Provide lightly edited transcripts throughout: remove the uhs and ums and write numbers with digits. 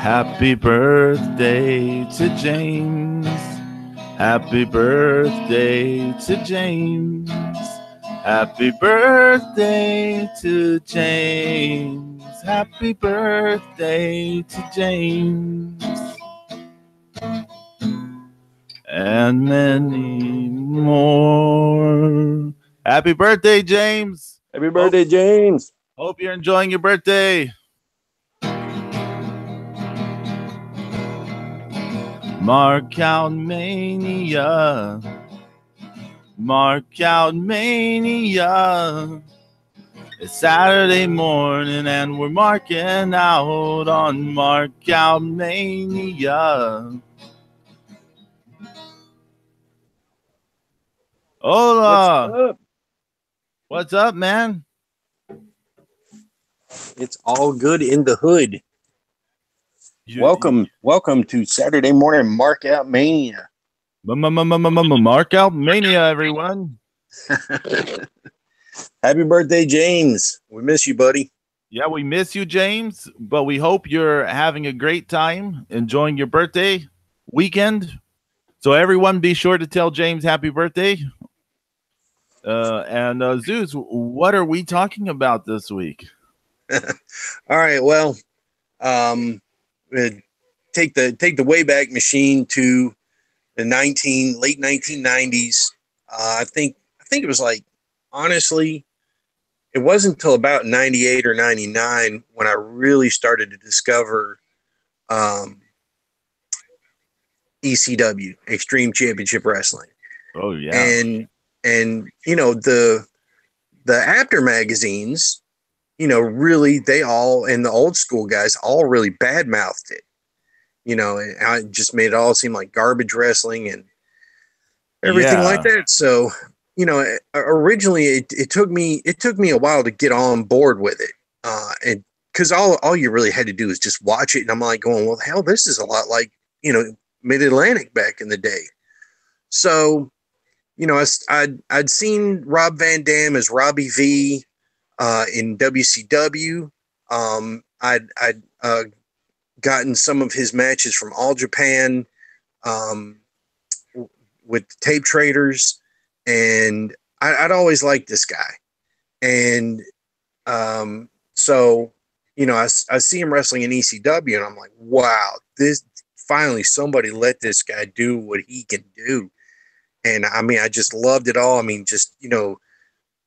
Happy birthday to James. Happy birthday to James. Happy birthday to James. Happy birthday to James. And many more. Happy birthday, James. Happy birthday, James. Hope you're enjoying your birthday. Mark out Mania. Mark out Mania. It's Saturday morning and we're marking out on Mark Out Mania. Hola. What's up, man? It's all good in the hood. Welcome to Saturday morning Mark Out Mania. Mark Out Mania, everyone. Happy birthday, James. We miss you, buddy. Yeah, we miss you, James, but we hope you're having a great time enjoying your birthday weekend. So everyone be sure to tell James happy birthday. And Zeus, what are we talking about this week? All right, well, take the Wayback Machine to the late 1990s. I think it was like, honestly, it wasn't until about 98 or 99 when I really started to discover ECW, Extreme Championship Wrestling. Oh yeah. And you know, the after magazines, you know, really, they all, and the old school guys all really badmouthed it. You know, and I just made it all seem like garbage wrestling and everything like that. So, you know, originally it took me a while to get on board with it. And because all you really had to do is just watch it. And I'm like going, well, hell, this is a lot like, you know, Mid-Atlantic back in the day. So, you know, I'd seen Rob Van Dam as Robbie V in WCW. I'd gotten some of his matches from All Japan with the Tape Traders, and I'd always liked this guy. And so, you know, I see him wrestling in ECW, and I'm like, wow, this finally somebody let this guy do what he can do. And I mean, I just loved it all. I mean, just, you know,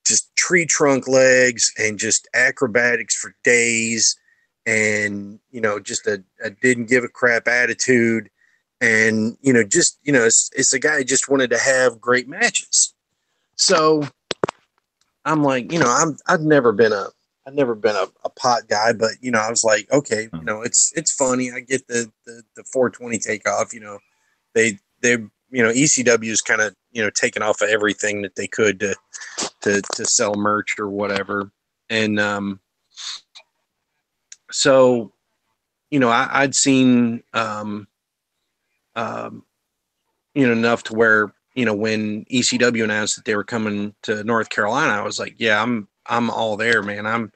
just tree trunk legs and just acrobatics for days. And, you know, just a didn't give a crap attitude. And, you know, just, you know, it's a guy who just wanted to have great matches. So I'm like, you know, I've never been a pot guy, but, you know, I was like, okay, you know, it's funny. I get the 420 takeoff, you know, they, you know, ECW is kind of, you know, taking off of everything that they could to sell merch or whatever. And, so, you know, I'd seen, you know, enough to where, you know, when ECW announced that they were coming to North Carolina, I was like, yeah, I'm all there, man.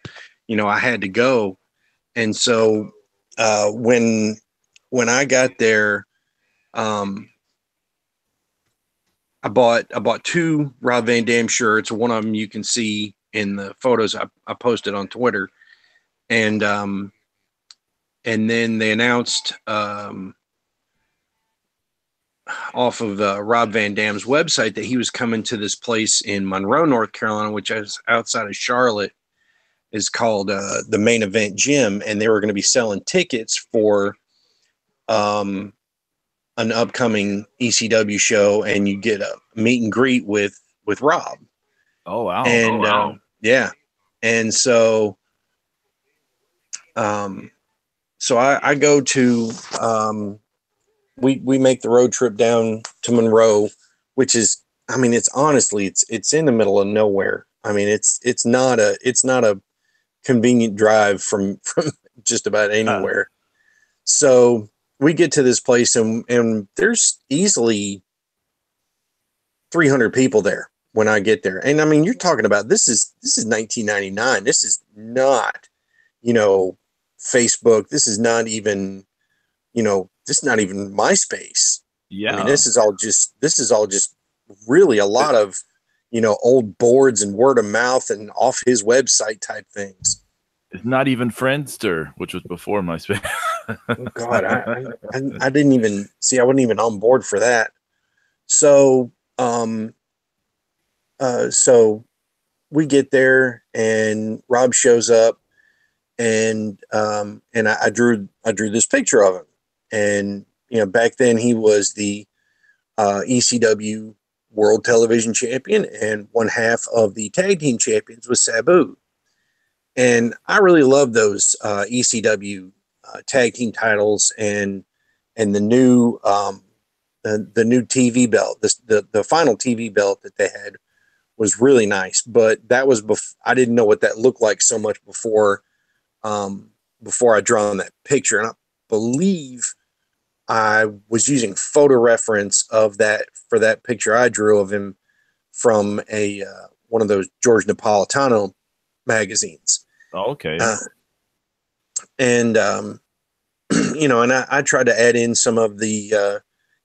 You know, I had to go. And so, when I got there, I bought two Rob Van Dam shirts. One of them you can see in the photos I posted on Twitter. And then they announced off of Rob Van Dam's website that he was coming to this place in Monroe, North Carolina, which is outside of Charlotte, is called the Main Event Gym, and they were going to be selling tickets for an upcoming ECW show, and you get a meet and greet with Rob. Oh wow! And yeah, and so so I go to we make the road trip down to Monroe, which is, I mean, it's honestly it's in the middle of nowhere. I mean, it's not a convenient drive from just about anywhere. So we get to this place and there's easily 300 people there when I get there. And I mean, you're talking about, this is 1999. This is not, you know, Facebook. This is not even, this is not even MySpace. Yeah. I mean, this is all just really a lot of, old boards and word of mouth and off his website type things. It's not even Friendster, which was before MySpace. Oh God, I didn't even see. I wasn't even on board for that. So, so we get there and Rob shows up, and I drew this picture of him, and back then he was the ECW World Television Champion, and one half of the tag team champions was Sabu. And I really love those ECW tag team titles, and the new the new TV belt, the final TV belt that they had was really nice. But that was I didn't know what that looked like so much before I drawn that picture, and I believe I was using photo reference of that for that picture I drew of him from a one of those George Napolitano magazines. Oh, okay. And and I tried to add in some of the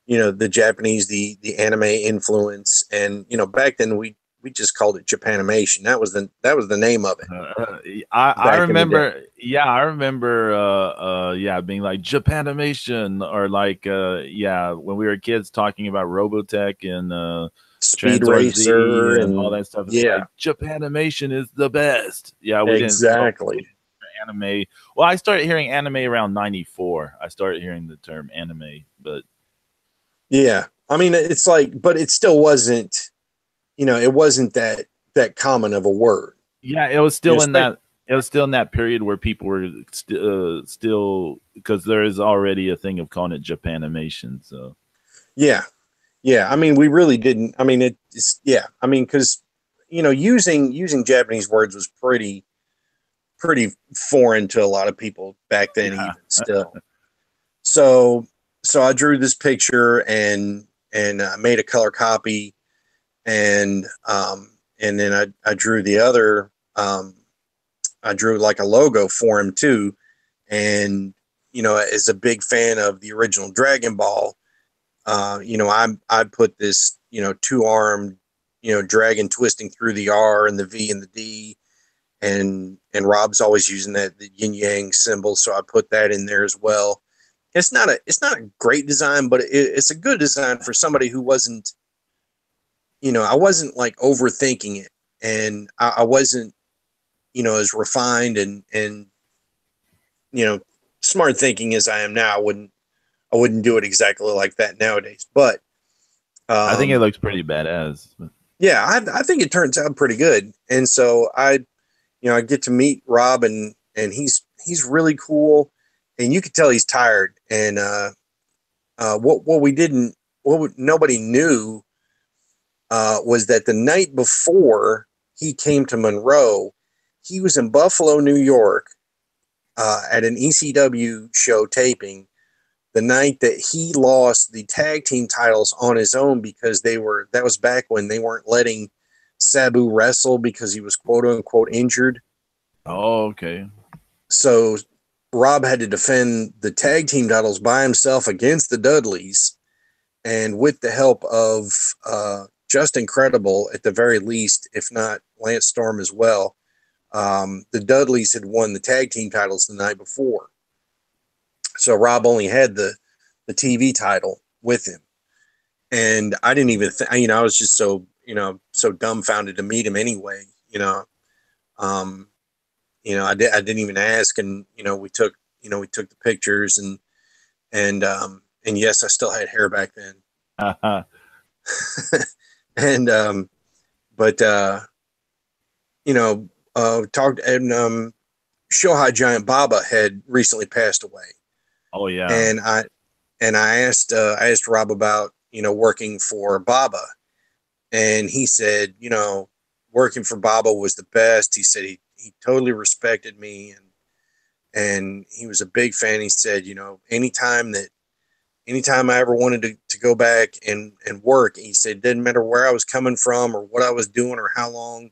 the Japanese, the anime influence, and back then we just called it Japanimation. That was the name of it. I remember, being like Japanimation, or like when we were kids talking about Robotech and Speed Racer and all that stuff. It's like, Japanimation is the best. Yeah, we exactly. Anime. Well, I started hearing anime around 94. I started hearing the term anime, but yeah, I mean, it's like, but it still wasn't, it wasn't that common of a word. Yeah, it was still in that. It was still in that period where people were still, because there is already a thing of calling it Japanimation. So yeah. I mean, we really didn't. I mean, it's I mean, because using Japanese words was pretty foreign to a lot of people back then, even still. So I drew this picture and made a color copy, and then I drew the other. I drew like a logo for him too, and as a big fan of the original Dragon Ball, I put this two-armed dragon twisting through the R and the V and the D, and Rob's always using the yin yang symbol, so I put that in there as well. It's not a great design, but it's a good design for somebody who wasn't, I wasn't like overthinking it, and I wasn't, as refined and smart thinking as I am now. I wouldn't do it exactly like that nowadays, but I think it looks pretty badass. Yeah, I think it turns out pretty good, and so I get to meet Rob, and he's really cool, and you could tell he's tired. And what nobody knew was that the night before he came to Monroe, he was in Buffalo, New York, at an ECW show taping the night that he lost the tag team titles on his own, because that was back when they weren't letting Sabu wrestle because he was quote unquote injured. Oh, okay. So Rob had to defend the tag team titles by himself against the Dudleys, and with the help of Just Incredible at the very least, if not Lance Storm as well. The Dudleys had won the tag team titles the night before. So Rob only had the TV title with him. And I didn't even I was just so dumbfounded to meet him anyway, I didn't even ask, and we took the pictures, and yes, I still had hair back then. And talked, and Shohei Giant Baba had recently passed away. Oh yeah. And I asked Rob about working for Baba, and he said working for Baba was the best. He said he totally respected me, and he was a big fan. He said anytime I ever wanted to go back and work, he said it didn't matter where I was coming from or what I was doing or how long,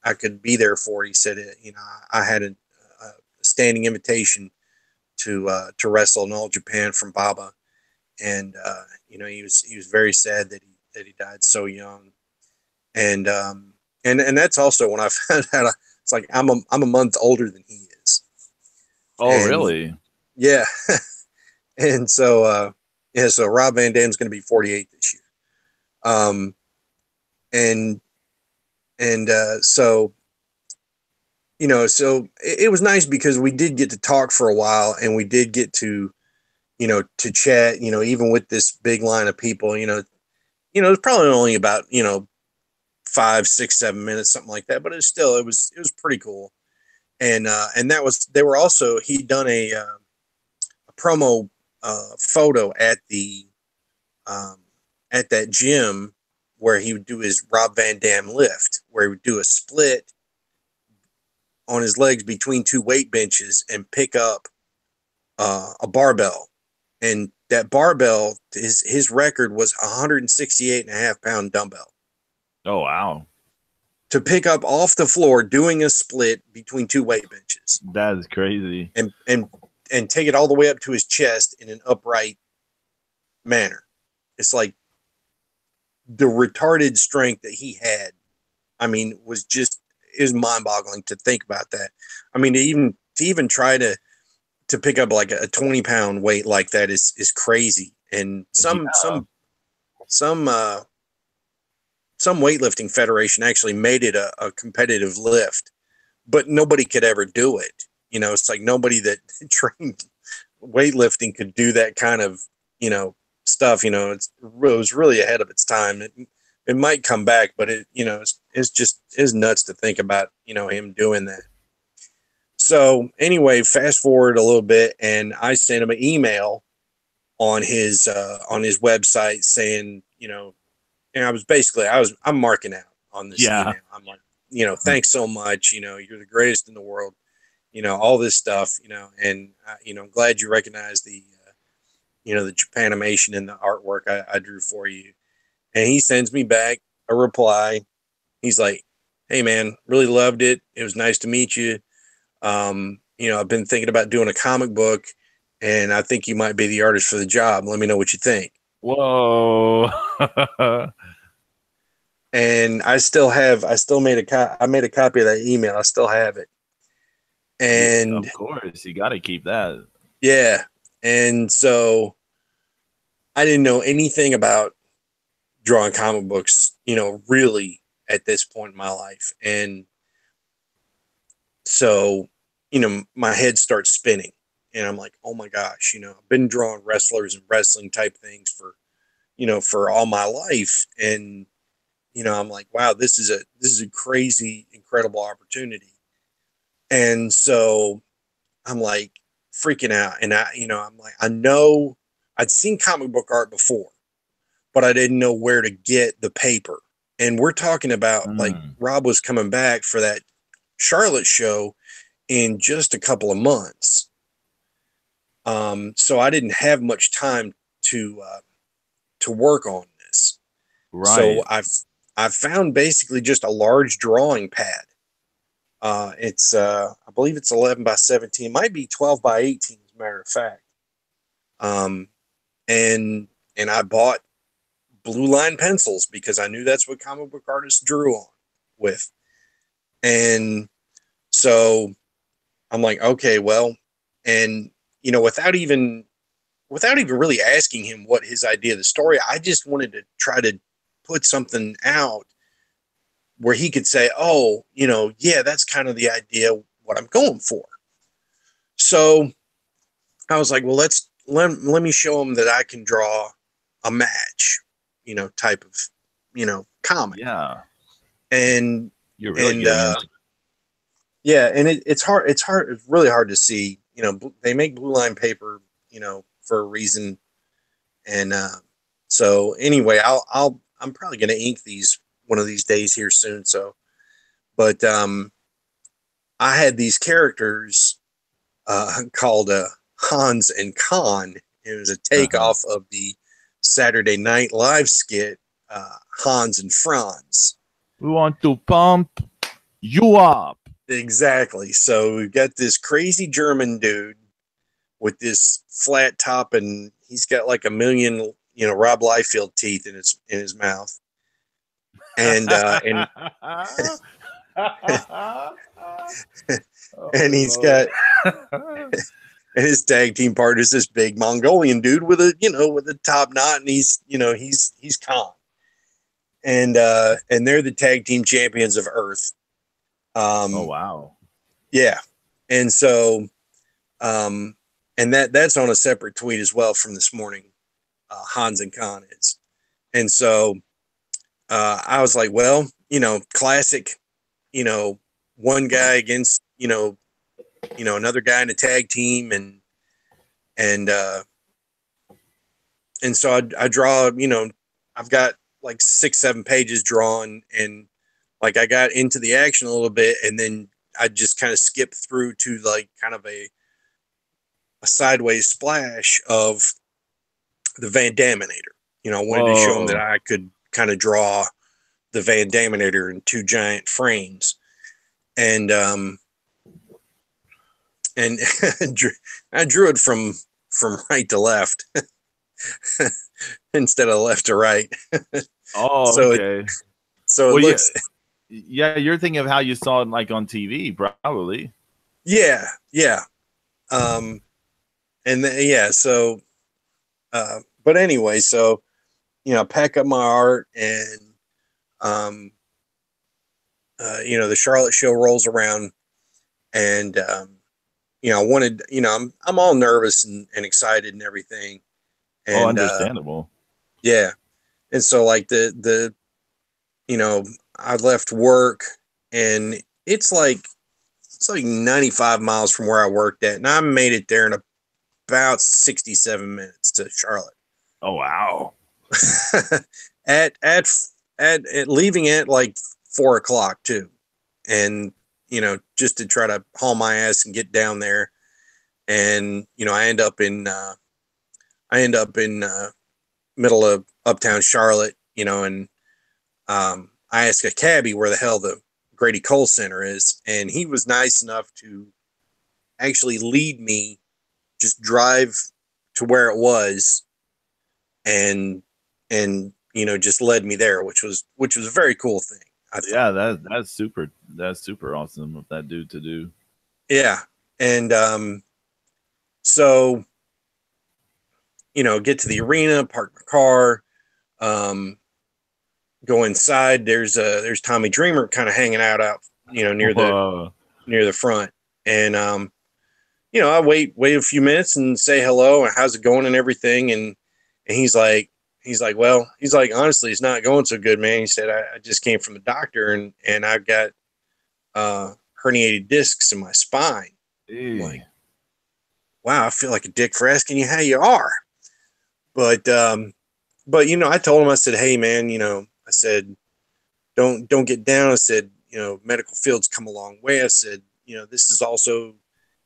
I could be there for it. He said I had a standing invitation to wrestle in All Japan from Baba, and he was very sad that he died so young, and that's also when I found out it's like I'm a month older than he is. Oh, and, really? Yeah, and so so Rob Van Dam's going to be 48 this year, so so it was nice because we did get to talk for a while, and we did get to to chat, even with this big line of people, it's probably only about 5, 6, 7 minutes, something like that, but it was pretty cool. And they were also, he'd done a promo photo at that gym where he would do his Rob Van Dam lift, where he would do a split on his legs between two weight benches and pick up a barbell. And that barbell, his record was 168.5-pound dumbbell. Oh, wow. To pick up off the floor doing a split between two weight benches. That is crazy. And take it all the way up to his chest in an upright manner. It's like the retarded strength that he had, I mean, was mind-boggling to think about that. I mean, to even try to pick up like a 20-pound weight like that is crazy. And some weightlifting federation actually made it a competitive lift, but nobody could ever do it. It's like nobody that trained weightlifting could do that kind of, stuff. It was really ahead of its time. It might come back, but it's nuts to think about, him doing that. So anyway, fast forward a little bit, and I sent him an email on his website saying, and I'm marking out on this email. I'm like, thanks so much. You're the greatest in the world, all this stuff, and I'm glad you recognize the Japanimation and the artwork I drew for you. And he sends me back a reply. He's like, hey man, really loved it. It was nice to meet you. I've been thinking about doing a comic book, and I think you might be the artist for the job. Let me know what you think. Whoa. And I made a copy of that email. I still have it. And of course, you got to keep that. Yeah. And so I didn't know anything about drawing comic books, really at this point in my life. And so, my head starts spinning, and I'm like, oh my gosh, I've been drawing wrestlers and wrestling type things for all my life. And, I'm like, wow, this is a crazy, incredible opportunity. And so I'm like freaking out. And I'm like, I know I'd seen comic book art before, but I didn't know where to get the paper. And we're talking about like Rob was coming back for that Charlotte show in just a couple of months. So I didn't have much time to work on this. Right. So I found basically just a large drawing pad. It's I believe it's 11 by 17, might be 12 by 18 as a matter of fact. And I bought blue line pencils because I knew that's what comic book artists drew on with. And so I'm like, okay, well, and without even really asking him what his idea of the story, I just wanted to try to put something out where he could say, oh, yeah, that's kind of the idea, what I'm going for. So I was like, well, let me show him that I can draw a match, type of, comic. Yeah. And you're really getting yeah, and it's really hard to see. They make blue line paper, for a reason. And so anyway, I'm probably going to ink these one of these days here soon. So, but I had these characters called Hans and Con. It was a takeoff of the Saturday Night Live skit Hans and Franz. We want to pump you up. Exactly. So we've got this crazy German dude with this flat top, and he's got like a million, Rob Liefeld teeth in his mouth. And and he's got and his tag team partner is this big Mongolian dude with a top knot, and he's Khan. And they're the tag team champions of Earth. Oh wow. Yeah. And so and that's on a separate tweet as well from this morning. Hans and Khan is. And so I was like, well, classic, one guy against, another guy in a tag team, and so I draw, I've got like 6-7 pages drawn, and like I got into the action a little bit, and then I just kind of skipped through to like kind of a sideways splash of the Van Daminator. I wanted to show him that I could kind of draw the Van Daminator in 2 giant frames, and I drew it from right to left instead of left to right. Oh, so okay. It looks. Yeah, you're thinking of how you saw it like on TV, probably. Yeah. So, but anyway, so, pack up my art, and, the Charlotte show rolls around, and, I wanted, I'm all nervous and excited and everything. And, understandable. Yeah. And so like I left work, and it's like 95 miles from where I worked at, and I made it there in about 67 minutes to Charlotte. Oh wow. at leaving at like 4:00 too, and just to try to haul my ass and get down there, and I end up in middle of uptown Charlotte, and I asked a cabbie where the hell the Grady Cole Center is, and he was nice enough to actually lead me, just drive to where it was, and just led me there, which was a very cool thing. Yeah, that's super awesome of that dude to do. Yeah. And so get to the arena, park my car, go inside. There's Tommy Dreamer kind of hanging out near the front, and I wait a few minutes and say hello and how's it going and everything, and he's like, honestly, it's not going so good, man. He said, I just came from the doctor, and I've got herniated discs in my spine. I'm like, wow, I feel like a dick for asking you how you are. But I told him, I said, hey man, I said, don't get down. I said, medical field's come a long way. I said, this is also,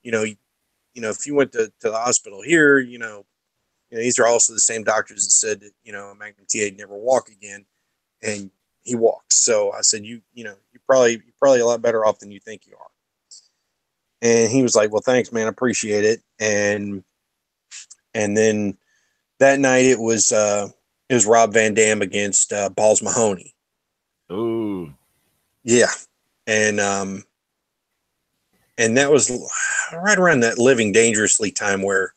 if you went to the hospital here, these are also the same doctors that said that, Magnum TA never walk again, and he walks. So I said, you're probably a lot better off than you think you are. And he was like, well, thanks, man. I appreciate it. And then that night it was Rob Van Dam against Balls Mahoney. Ooh. Yeah. And that was right around that Living Dangerously time, where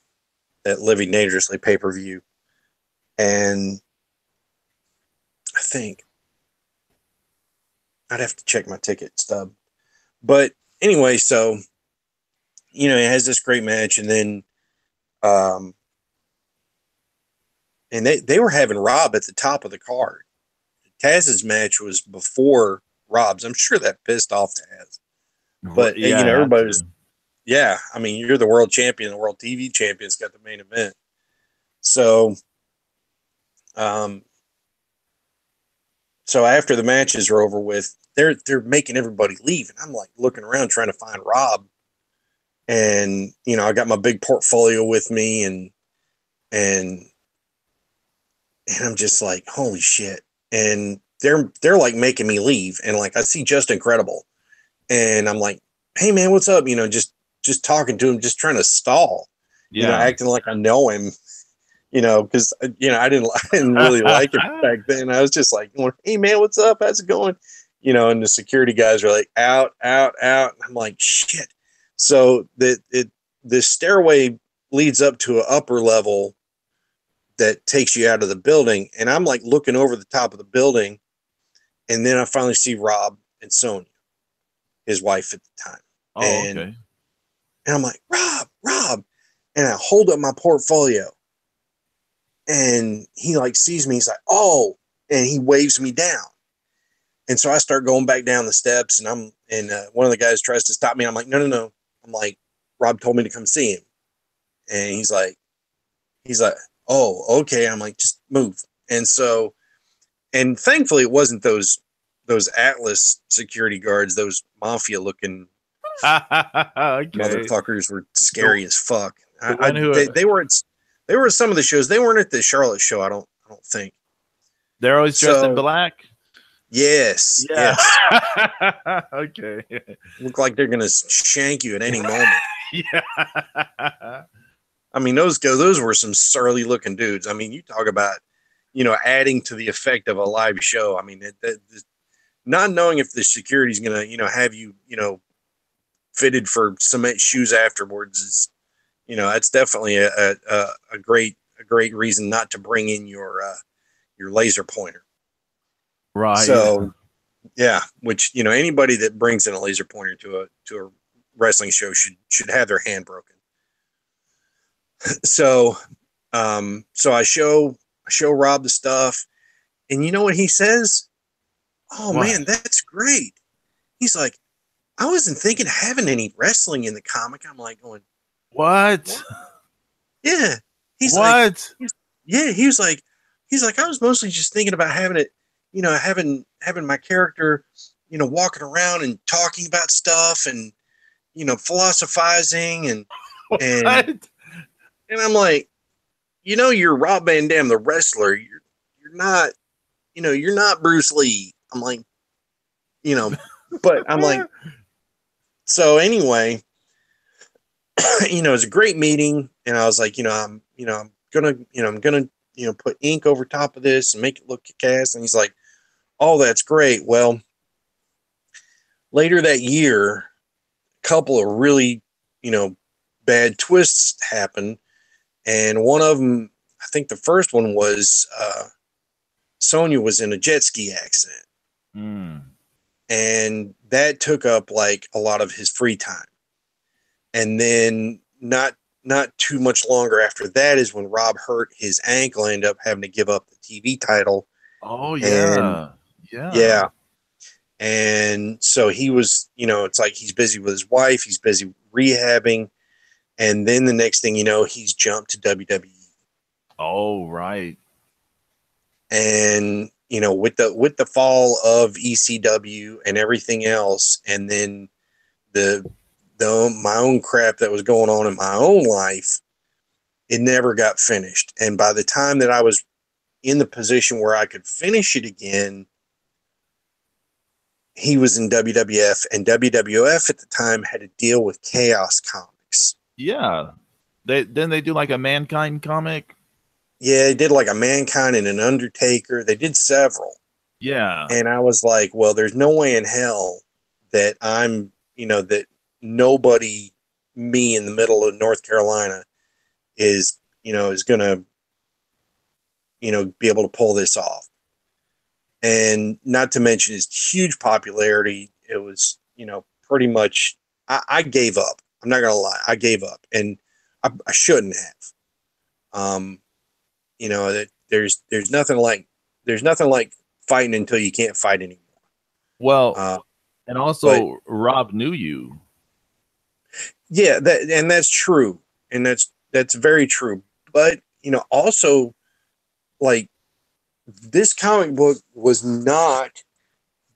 that Living Dangerously pay-per-view. And I think I'd have to check my ticket stub. But anyway, so, it has this great match, and then and they were having Rob at the top of the card. Taz's match was before Rob's. I'm sure that pissed off Taz. But yeah, everybody was, yeah. I mean, you're the world champion, the world TV champion's got the main event. So, so after the matches are over with, they're making everybody leave, and I'm like looking around trying to find Rob, and I got my big portfolio with me, and I'm just like, holy shit. And they're like making me leave, and like I see Just Incredible, and I'm like, hey man, what's up? Just talking to him, just trying to stall. Yeah. acting like I know him, because I didn't really like it back then. I was just like, going, hey man, what's up? How's it going? And the security guys are like, out, out, out. And I'm like, shit. So the stairway leads up to an upper level that takes you out of the building, and I'm like looking over the top of the building, and then I finally see Rob and Sonia, his wife at the time. Oh, okay. And I'm like, Rob. And I hold up my portfolio. And he like sees me. He's like, oh, and he waves me down. And so I start going back down the steps, and one of the guys tries to stop me. I'm like, no. I'm like, Rob told me to come see him. And he's like, oh, okay. I'm like, just move. And so, and thankfully it wasn't those Atlas security guards, those mafia looking motherfuckers were scary as fuck. They were at some of the shows. They weren't at the Charlotte show. I don't think. They're always dressed in black. Yes. Yeah. Yes. Okay. Look like they're gonna shank you at any moment. Yeah. I mean, those were some surly looking dudes. I mean, you talk about, adding to the effect of a live show. I mean, not knowing if the security's gonna, have you, fitted for cement shoes afterwards is, that's definitely a great reason not to bring in your laser pointer. Right. So, yeah, which anybody that brings in a laser pointer to a wrestling show should have their hand broken. So, so I show Rob the stuff, and you know what he says? Oh what? Man, that's great. He's like, I wasn't thinking of having any wrestling in the comic. I'm like going, what? Yeah. He's what? Like, yeah. He's like, I was mostly just thinking about having it, having my character, walking around and talking about stuff and, philosophizing and I'm like, you're Rob Van Dam, the wrestler. You're not, you're not Bruce Lee. I'm like, but I'm like, so anyway, it's a great meeting. And I was like, I'm gonna put ink over top of this and make it look kick-ass. And he's like, oh, that's great. Well, later that year, a couple of really, bad twists happened. And one of them, I think the first one was Sonia was in a jet ski accident. And that took up like a lot of his free time. And then not too much longer after that is when Rob hurt his ankle, ended up having to give up the TV title. Oh, yeah. Yeah. And so he was, it's like he's busy with his wife. He's busy rehabbing. And then the next thing you know, he's jumped to WWE. Oh, right. And, with the fall of ECW and everything else, and then my own crap that was going on in my own life, it never got finished. And by the time that I was in the position where I could finish it again, he was in WWF, and WWF at the time had to deal with Chaos Comics. Yeah. They do like a Mankind comic. Yeah, they did like a Mankind and an Undertaker. They did several. Yeah. And I was like, well, there's no way in hell that I'm, that nobody, me in the middle of North Carolina is going to, be able to pull this off. And not to mention his huge popularity. It was, pretty much, I gave up. I'm not going to lie. I gave up, and I shouldn't have. That there's nothing like fighting until you can't fight anymore. Well, and also Rob knew you. Yeah, that's true. And that's very true. But, also, like, this comic book was not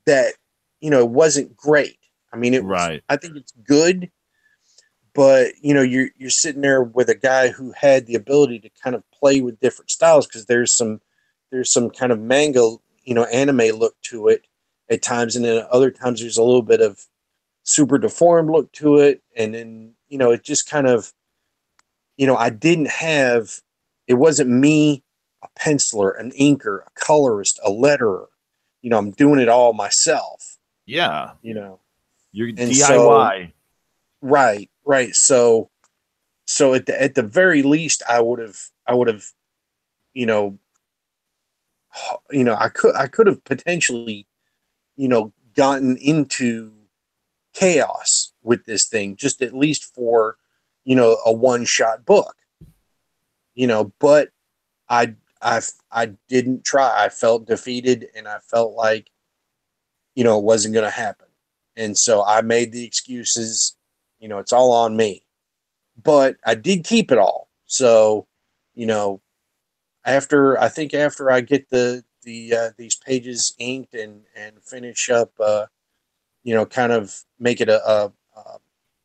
that, it wasn't great. I mean, it was, right. I think it's good, but, you're sitting there with a guy who had the ability to kind of play with different styles, because there's some kind of manga, anime look to it at times, and then other times there's a little bit of super deformed look to it, and then it just kind of you know, I didn't have, it wasn't me, a penciler, an inker, a colorist, a letterer. You know, I'm doing it all myself, Yeah. you know. You're And DIY. so, right. So at the very least, I would have, you know, I could have potentially, you know, gotten into chaos with this thing, just at least for, you know, a one-shot book, you know, but I, I didn't try. I felt defeated, and I felt like, you know, it wasn't going to happen. And so I made the excuses, you know, it's all on me, but I did keep it all. So, you know, after I get these pages inked and finish up, you know, kind of make it a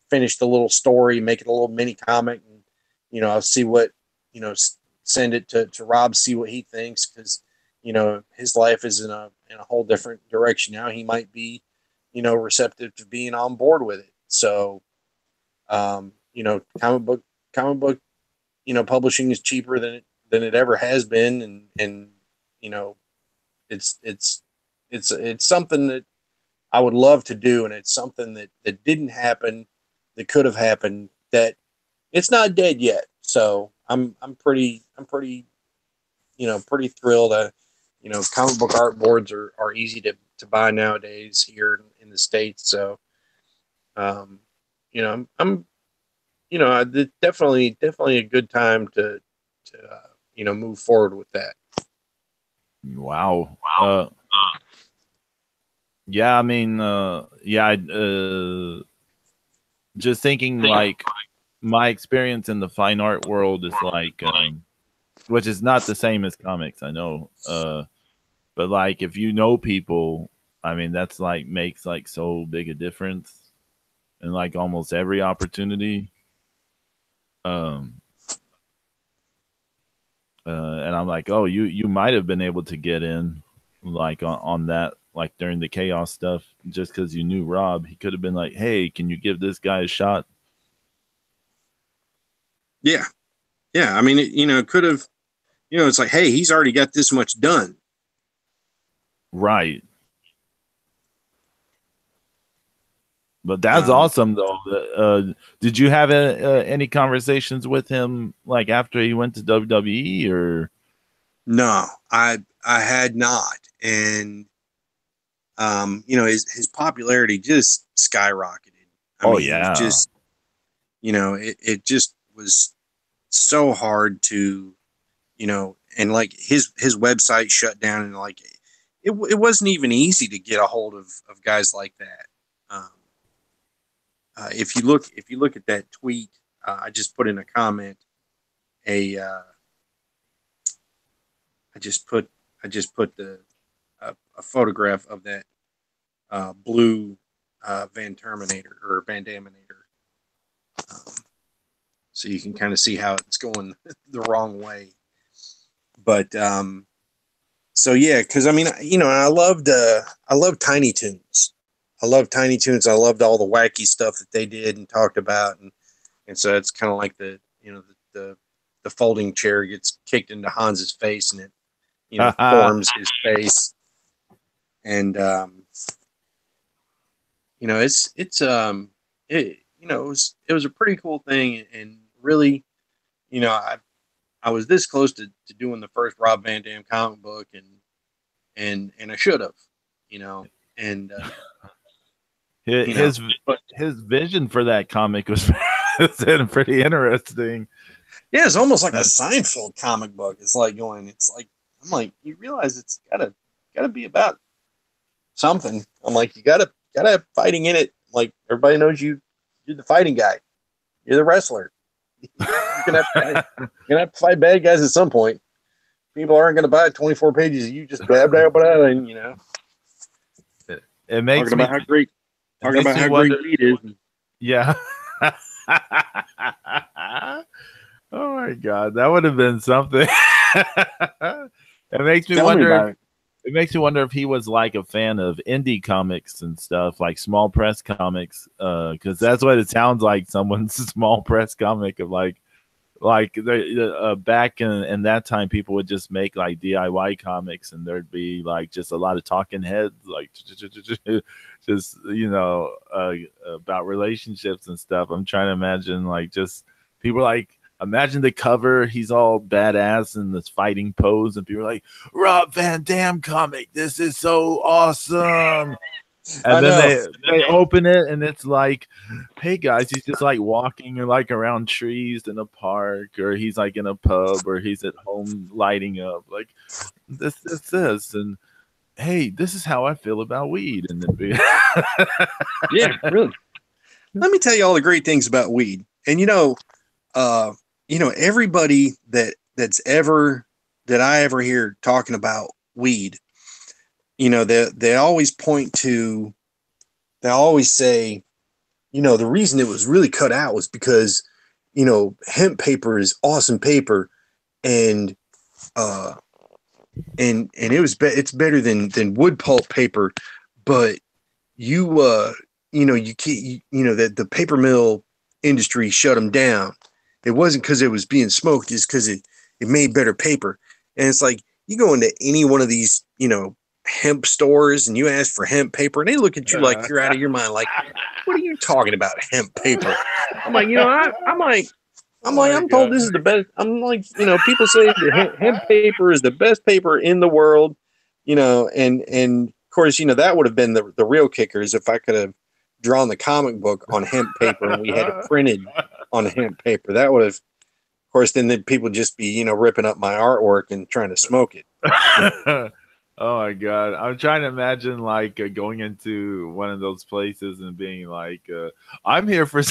finish the little story, make it a little mini comic, and you know, I'll see what, you know, send it to Rob, see what he thinks, because you know, his life is in a whole different direction now. He might be, you know, receptive to being on board with it. So, you know, comic book, you know, publishing is cheaper than it ever has been, and you know, it's something that I would love to do, and it's something that didn't happen, that could have happened, that it's not dead yet. So I'm pretty, you know, pretty thrilled. You know, comic book art boards are easy to buy nowadays here in the States. So, you know, I'm you know, definitely a good time to you know, move forward with that. Wow. Yeah, I mean, yeah, just thinking like my experience in the fine art world is like, which is not the same as comics, I know. But like, if you know people, I mean, that's like makes like so big a difference in like almost every opportunity. And I'm like, oh, you might have been able to get in, like on that, like during the chaos stuff, just because you knew Rob. He could have been like, hey, can you give this guy a shot? Yeah, I mean, you know, it could have, you know, it's like, hey, he's already got this much done. Right. But that's awesome, though. Did you have any conversations with him like after he went to WWE, or? No, I had not, and you know, his popularity just skyrocketed. I mean, Yeah, he was just, you know, it just was so hard to, you know, and like his website shut down, and like it wasn't even easy to get a hold of guys like that. If you look at that tweet, I just put in a comment. I just put a photograph of that blue Van Daminator, so you can kind of see how it's going the wrong way. But so yeah, because I mean, you know, I loved Tiny Toons. I love Tiny Toons. I loved all the wacky stuff that they did and talked about, and so it's kind of like the, you know, the folding chair gets kicked into Hans's face, and it, you know, forms his face, and you know, you know, it was a pretty cool thing, and really, you know, I was this close to doing the first Rob Van Dam comic book, and I should have, you know, and his vision for that comic was pretty interesting. Yeah, it's almost like a Seinfeld comic book. It's like I'm like, you realize it's gotta be about something. I'm like, you gotta have fighting in it. Like, everybody knows you're the fighting guy. You're the wrestler. You're gonna have to fight bad guys at some point. People aren't gonna buy 24 pages of you just blah blah blah, and you know. It makes talking about how great Reed is. Yeah. Oh my God, that would have been something. It makes me wonder. It makes me wonder if he was like a fan of indie comics and stuff, like small press comics, because that's what it sounds like. Someone's small press comic of like like back in that time, people would just make like DIY comics, and there'd be like just a lot of talking heads, like just about relationships and stuff. I'm trying to imagine like just people like imagine the cover. He's all badass in this fighting pose, and people are like, Rob Van Dam comic. This is so awesome. And then they open it, and it's like, hey guys, he's just like walking or like around trees in a park, or he's like in a pub, or he's at home lighting up like this, and hey, this is how I feel about weed. And then yeah, really. Let me tell you all the great things about weed. And everybody that I ever hear talking about weed, they always say, the reason it was really cut out was because, hemp paper is awesome paper, and it's better than wood pulp paper, but you can't, that the paper mill industry shut them down. It wasn't because it was being smoked, it's because it made better paper. And it's like, you go into any one of these, hemp stores and you ask for hemp paper, and they look at you like you're out of your mind. Like, what are you talking about, hemp paper? I'm like, I'm told this is the best. I'm like, people say the hemp paper is the best paper in the world, and of course, that would have been the real kickers if I could have drawn the comic book on hemp paper and we had it printed on hemp paper. That would have, of course, then people just be, ripping up my artwork and trying to smoke it. Oh my god! I'm trying to imagine like going into one of those places and being like, "I'm here for,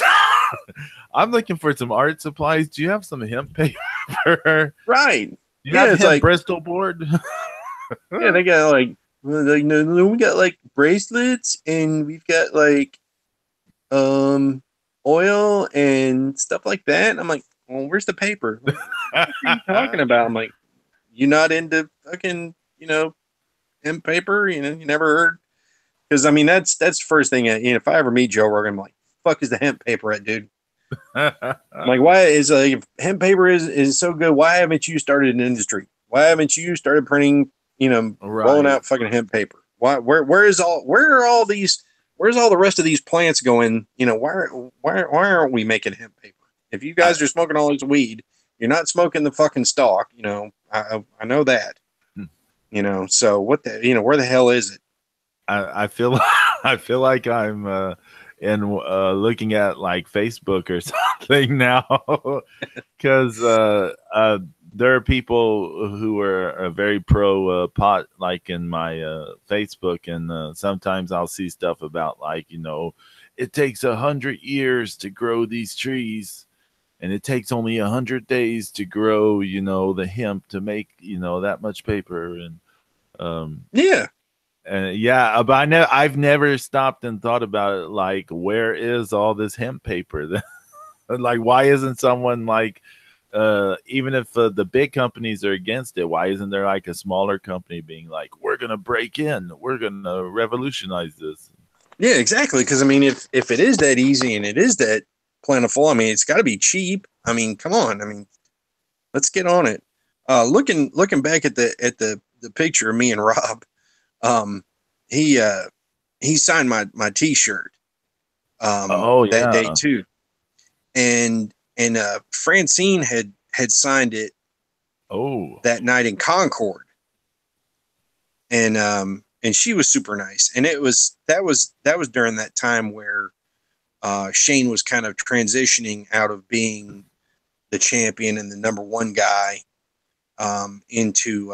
I'm looking for some art supplies. Do you have some hemp paper?" Right? You have hemp like Bristol board. Yeah, they got like no, we got like bracelets, and we've got like oil and stuff like that. And I'm like, well, where's the paper? What are you talking about? I'm like, you not into fucking hemp paper? You never heard? Because I mean, that's the first thing. If I ever meet Joe Rogan, I'm like, fuck is the hemp paper at, dude? I'm like, why is if hemp paper is so good? Why haven't you started an industry? Why haven't you started printing? Rolling out fucking hemp paper. Why? Where's all the rest of these plants going? Why aren't we making hemp paper? If you guys are smoking all this weed, you're not smoking the fucking stalk. I know that. So what the where the hell is it? I feel like I'm looking at like Facebook or something now, because there are people who are very pro pot, like in my Facebook, and sometimes I'll see stuff about like, it takes 100 years to grow these trees, and it takes only 100 days to grow, the hemp to make, that much paper. And but I've never stopped and thought about it. Like, where is all this hemp paper? Like, why isn't someone like, even if the big companies are against it, why isn't there like a smaller company being like, we're gonna break in, we're gonna revolutionize this? Yeah, exactly. Because I mean, if it is that easy and it is that plentiful, I mean, it's got to be cheap. I mean, come on. I mean, let's get on it. Looking back at the picture of me and Rob, he signed my T-shirt that day too, and Francine had signed it that night in Concord, and she was super nice, and that was during that time where Shane was kind of transitioning out of being the champion and the number one guy into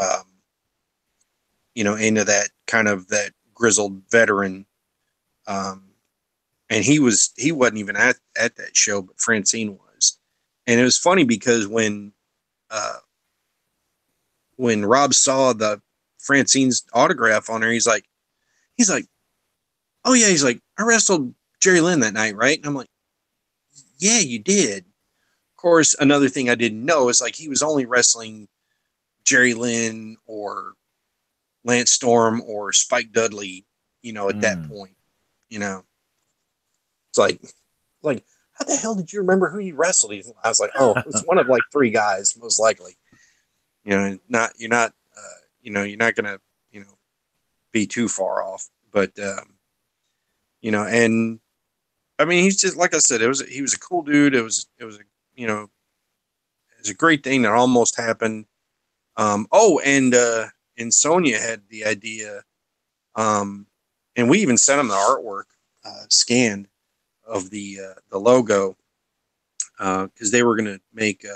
that kind of that grizzled veteran, and he wasn't even at that show, but Francine was. And it was funny because when Rob saw the Francine's autograph on her, he's like, oh yeah, he's like, I wrestled Jerry Lynn that night, right? And I'm like, yeah, you did. Of course, another thing I didn't know is like he was only wrestling Jerry Lynn or Lance Storm or Spike Dudley, at that point, it's like how the hell did you remember who you wrestled? I was like, oh, it's one of like 3 guys, most likely. You're not gonna, be too far off. But and I mean, he's just, like I said, he was a cool dude. It was a great thing that almost happened. And Sonya had the idea, and we even sent him the artwork scanned of the logo, because they were going to make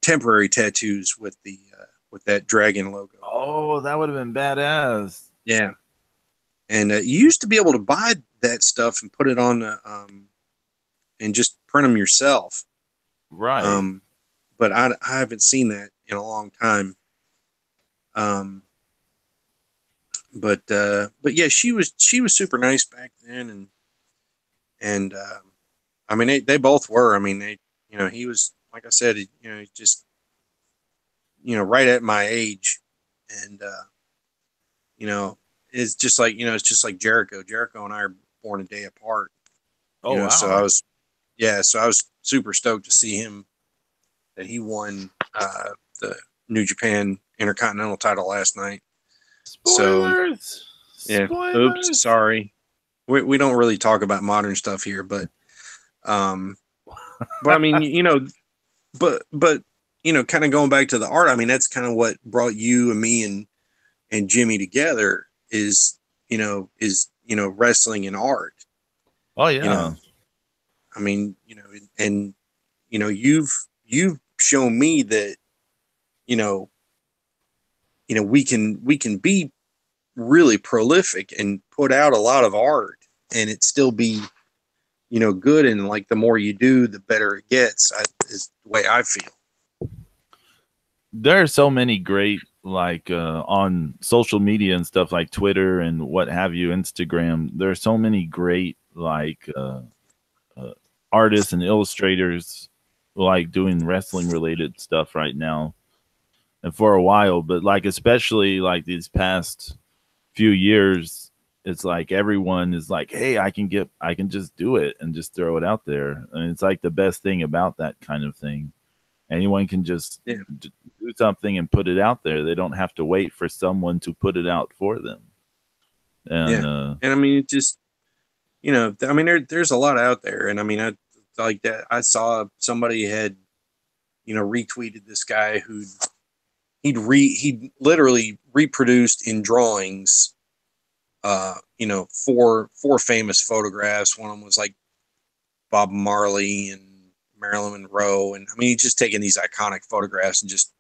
temporary tattoos with that dragon logo. Oh, that would have been badass. Yeah, and you used to be able to buy that stuff and put it on and just print them yourself. Right. But I haven't seen that in a long time. But yeah, she was super nice back then, and I mean, they both were. I mean, he was, like I said, just right at my age, and it's just like Jericho. Jericho and I are born a day apart. Oh, wow. So I was super stoked to see him, that he won the New Japan Intercontinental title last night. Spoilers. So, yeah. Spoilers. Oops. Sorry. We don't really talk about modern stuff here, but I mean, but kind of going back to the art. I mean, that's kind of what brought you and me and Jimmy together is wrestling and art. Oh yeah. I mean, and you've shown me that we can be really prolific and put out a lot of art and it still be good, and like the more you do, the better it gets. Is the way I feel. There are so many great, like on social media and stuff like Twitter and what have you, Instagram. There are so many great like artists and illustrators like doing wrestling related stuff right now, and for a while. But like especially like these past few years, it's like everyone is like, hey, I can just do it and just throw it out there. And it's like the best thing about that kind of thing. Anyone can just do something and put it out there. They don't have to wait for someone to put it out for them. And and I mean, it just I mean, there's a lot out there, and I mean, I like that. I saw somebody had retweeted this guy he'd literally reproduced in drawings four famous photographs. One of them was like Bob Marley and Marilyn Monroe, and I mean, he's just taking these iconic photographs and just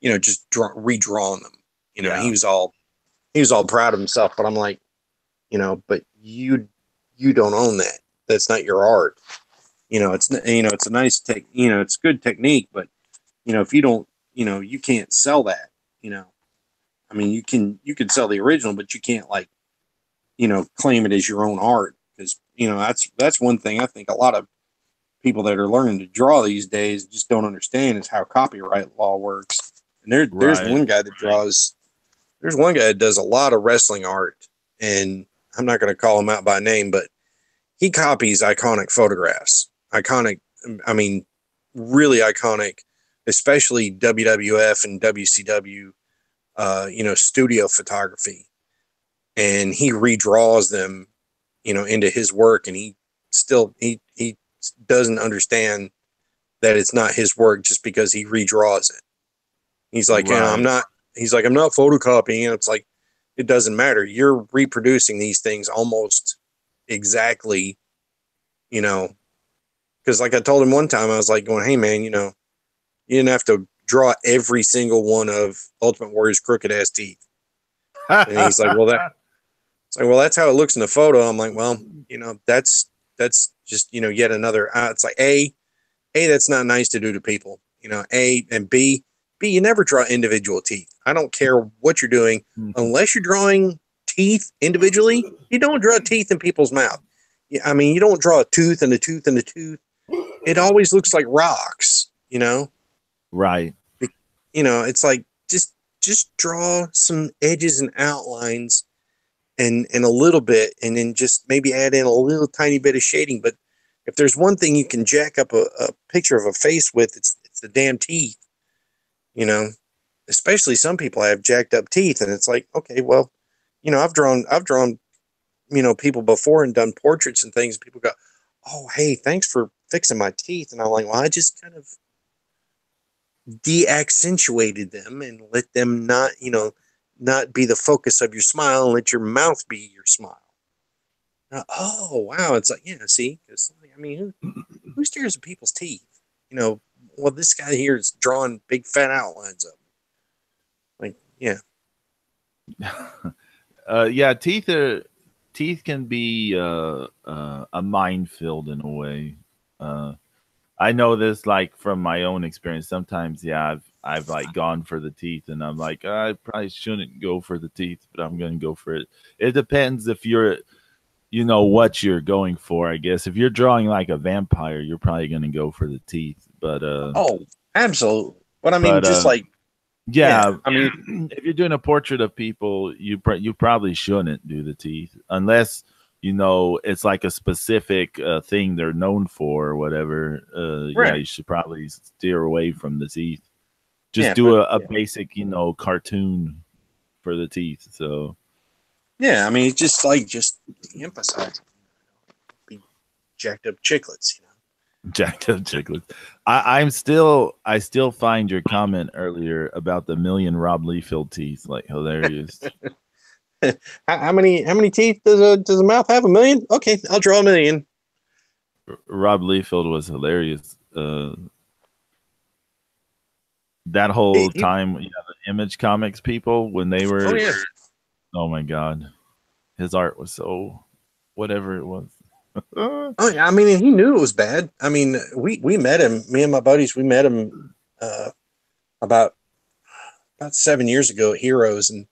redrawing them. He was all proud of himself, but I'm like, but you don't own that. That's not your art. It's a nice it's good technique, but if you don't, you can't sell that. I mean, you can sell the original, but you can't like, claim it as your own art, because that's one thing I think a lot of people that are learning to draw these days just don't understand, is how copyright law works. And there's one guy that draws. There's one guy that does a lot of wrestling art, and I'm not going to call him out by name, but he copies iconic photographs. Iconic, I mean, really iconic, especially WWF and WCW, studio photography. And he redraws them, into his work, and he doesn't understand that it's not his work just because he redraws it. He's like, I'm not photocopying it. It's like, it doesn't matter. You're reproducing these things almost exactly, because like I told him one time, I was like going, hey man, you didn't have to draw every single one of Ultimate Warrior's crooked ass teeth. And he's like, well, that's how it looks in the photo. I'm like, well, that's just, yet another, it's like, A, that's not nice to do to people, A, and B, you never draw individual teeth. I don't care what you're doing, unless you're drawing teeth individually. You don't draw teeth in people's mouth. I mean, you don't draw a tooth and a tooth and a tooth. It always looks like rocks, Right. It's like, just draw some edges and outlines and a little bit, and then just maybe add in a little tiny bit of shading. But if there's one thing you can jack up a picture of a face with, it's the damn teeth. You know, especially some people have jacked up teeth, and it's like, okay, well, you know, I've drawn, you know, people before and done portraits and things. People go, oh, hey, thanks for fixing my teeth, and I'm like, well, I just kind of de-accentuated them and let them not, you know, not be the focus of your smile, and let your mouth be your smile. Oh wow, it's like, yeah, see, because I mean, who stares at people's teeth? You know, well, this guy here is drawing big fat outlines of them. Like, yeah, Yeah, teeth can be a minefield in a way. Uh, I know this like from my own experience. Sometimes, yeah, I've like gone for the teeth, and I'm like, I probably shouldn't go for the teeth, but I'm going to go for it. It depends if you're, you know, what you're going for. I guess if you're drawing like a vampire, you're probably going to go for the teeth. oh, absolutely. But I mean, But just like, yeah, yeah, I mean, if you're doing a portrait of people, you probably shouldn't do the teeth unless you know it's like a specific thing they're known for or whatever. Yeah, right, you should probably steer away from the teeth. Just yeah, do but a basic, you know, cartoon for the teeth. So yeah, I mean, it's just like just to emphasize, be jacked up chiclets, you know. jacked up chicklets. I still find your comment earlier about the million Rob Liefeld teeth like hilarious. How many teeth does a mouth have? 1 million? Okay, I'll draw 1 million. Rob Liefeld was hilarious. That whole He, time, yeah, the Image Comics people when they oh were, yeah, oh my god, his art was so whatever it was. oh yeah. I mean, and he knew it was bad. I mean, we met him. Me and my buddies, we met him uh, about 7 years ago at Heroes, and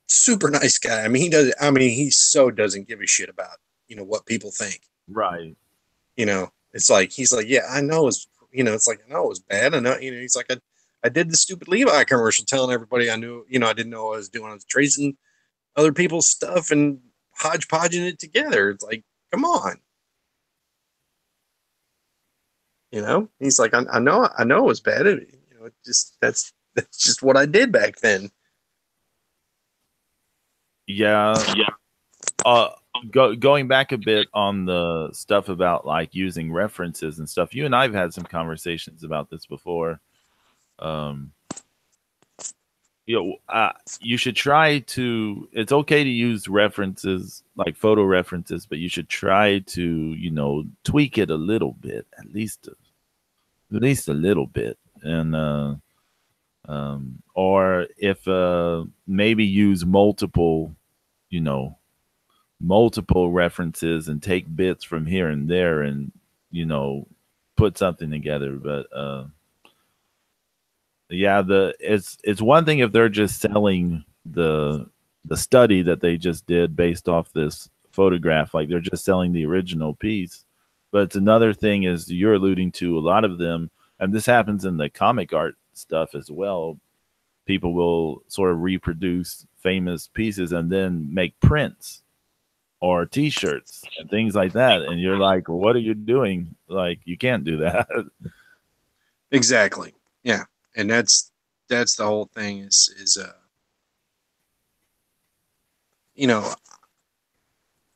super nice guy. I mean, he does. I mean, he so doesn't give a shit about, you know, what people think. Right. You know, it's like he's like, yeah, I know it's, you know, it's like, I know it was bad. I know, you know, he's like, I did the stupid Levi commercial telling everybody I knew, you know, I didn't know what I was doing. I was tracing other people's stuff and hodgepodging it together. It's like, come on. You know, he's like, I know it was bad. You know, it just that's just what I did back then. Yeah. Going back a bit on the stuff about like using references and stuff. You and I've had some conversations about this before. Um, you know, you should try to. It's okay to use references like photo references, but you should try to, you know, tweak it a little bit, at least a little bit, and or if maybe use multiple, you know, multiple references and take bits from here and there, and you know, put something together. But yeah, it's one thing if they're just selling the study that they just did based off this photograph, like they're just selling the original piece. But it's another thing, is you're alluding to, a lot of them, and this happens in the comic art stuff as well. People will sort of reproduce famous pieces and then make prints or T-shirts and things like that, and you're like, well, what are you doing? Like, you can't do that. Exactly. Yeah, and that's the whole thing. Is you know,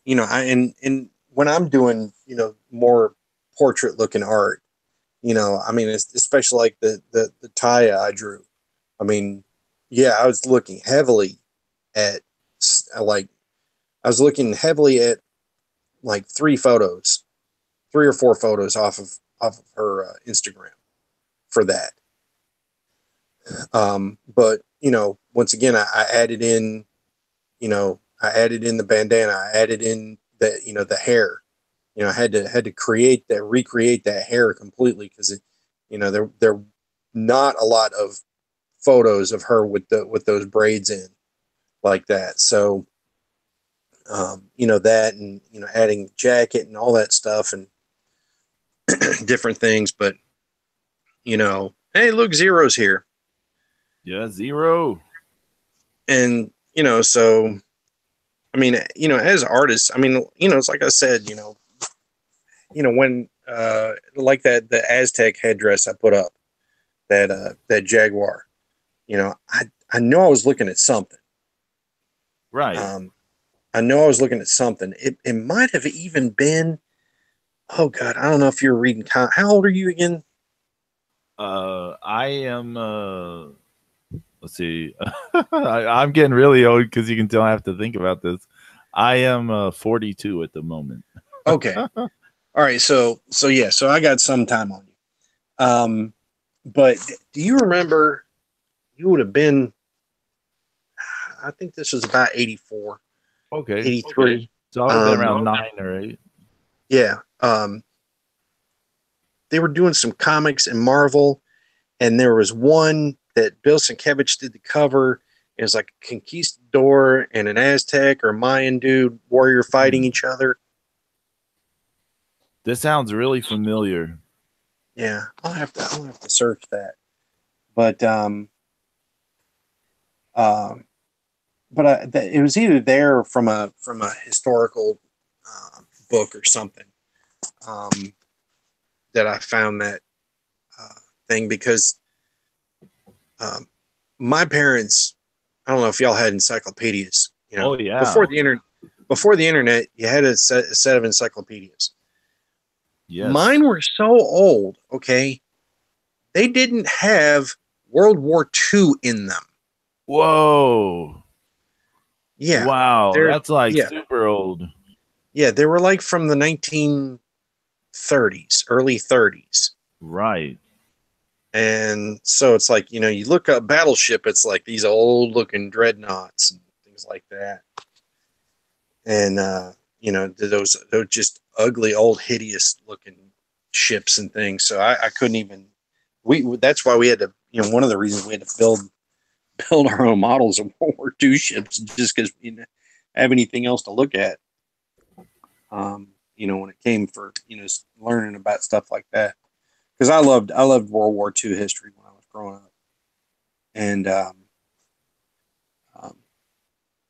I and when I'm doing, you know, more portrait looking art, you know, I mean, it's especially like the Taya I drew. I mean, yeah, I was looking heavily at like I was looking heavily at like 3 or 4 photos off of her Instagram for that. But you know, once again, I added in, you know, I added in the bandana, I added in the, you know, the hair. You know, I had to recreate that hair completely because it, you know, there not a lot of photos of her with those braids in like that. So, you know, that, and you know, adding jacket and all that stuff and different things. But you know, hey, look, Zero's here, Yeah, Zero. and you know, so I mean, you know, as artists, I mean, you know, it's like I said, you know, when like the Aztec headdress I put up, that jaguar, I know I was looking at something. Right. I know I was looking at something. It might have even been, oh God, I don't know if you're reading. How old are you again? I am. Let's see. I'm getting really old because you can tell I have to think about this. I am 42 at the moment. Okay. All right. So yeah. So I got some time on you. But do you remember? You would have been. I think this was about 84, Okay. 83. Okay. So I would have been around 9 or 8. Yeah. They were doing some comics in Marvel, and there was one that Bill Sienkiewicz did the cover. It was like a conquistador and an Aztec or Mayan dude warrior fighting each other. This sounds really familiar. Yeah, I'll have to search that. But it was either there from a historical book or something that I found that thing because my parents, I don't know if y'all had encyclopedias. Oh yeah. Before the internet, you had a set of encyclopedias. Yes. Mine were so old. Okay, they didn't have World War II in them. Whoa. Yeah. Wow. That's like super old. Yeah, they were like from the 1930s, early 30s. Right. And so it's like, you look up Battleship, it's like these old looking dreadnoughts and things like that. And, those just ugly, old, hideous looking ships and things. So I couldn't even, that's why we had to, one of the reasons we had to build our own models of World War II ships just because we didn't have anything else to look at. When it came for, learning about stuff like that. Because I loved World War II history when I was growing up. And,